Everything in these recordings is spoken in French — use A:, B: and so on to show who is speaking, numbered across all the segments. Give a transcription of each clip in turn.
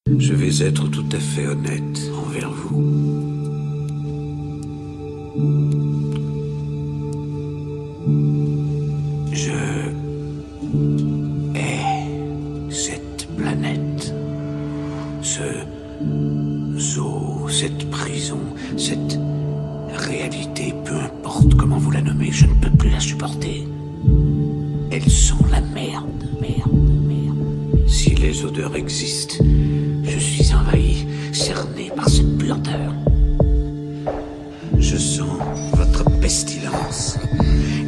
A: Je vais être tout à fait honnête envers vous. Je hais cette planète, ce zoo, cette prison, cette réalité, peu importe comment vous la nommez, je ne peux plus la supporter. Elles sont la merde. Si les odeurs existent, je suis envahi, cerné par cette puanteur. Je sens votre pestilence.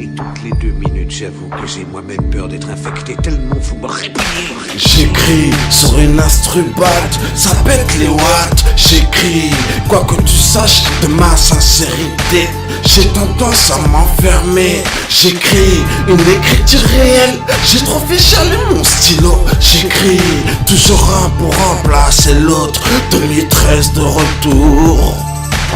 A: Et toutes les 2 minutes, j'avoue que j'ai moi-même peur d'être infecté tellement vous me répugnez.
B: J'écris sur une instrubate, ça pète les watts. J'écris, quoi que tu saches de ma sincérité. J'ai tendance à m'enfermer. J'écris une écriture réelle. J'ai trop fait chialer mon stylo. J'écris toujours un pour remplacer l'autre. 2013 de retour.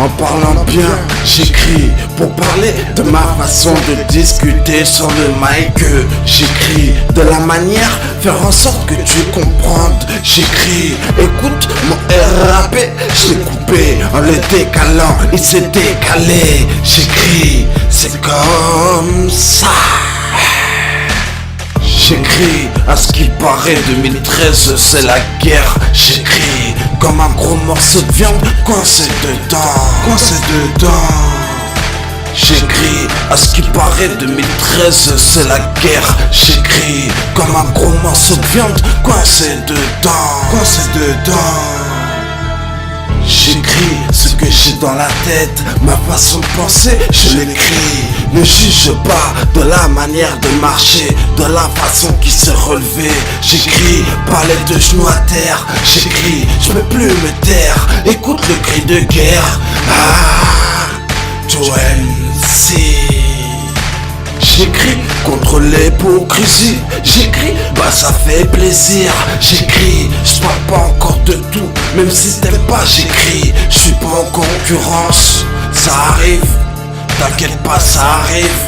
B: En parlant bien, j'écris pour parler de ma façon de discuter sur le mic. J'écris de la manière, faire en sorte que tu comprendes. J'écris, écoute mon RAP, je l'ai coupé en le décalant, il s'est décalé. J'écris, c'est comme ça. J'écris, à ce qu'il paraît 2013 c'est la guerre. J'écris comme un gros morceau de viande coincé dedans. J'écris, à ce qu'il paraît 2013 c'est la guerre. J'écris comme un gros morceau de viande coincé dedans. J'écris ce que j'ai dans la tête, ma façon de penser, je l'écris. Ne juge pas de la manière de marcher, de la façon qui s'est relevée. J'écris, parler de genoux à terre. J'écris, je peux plus me taire. Écoute le cri de guerre. Joël-C. J'écris contre l'hypocrisie. J'écris, bah ça fait plaisir. J'écris, je parle pas encore de tout. Même si t'aimes pas, j'écris. Je suis pas en concurrence. Ça arrive, t'inquiète pas, ça arrive.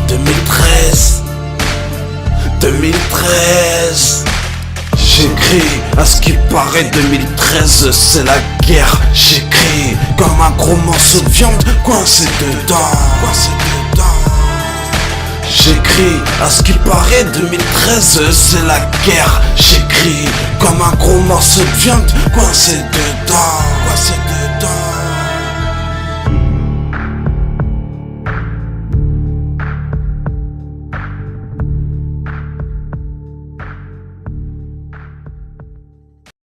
B: 2013. J'écris, à ce qui paraît 2013 c'est la guerre. J'écris comme un gros morceau de viande coincé dedans. J'écris, à ce qui paraît 2013 c'est la guerre. J'écris comme un gros morceau de viande coincé dedans.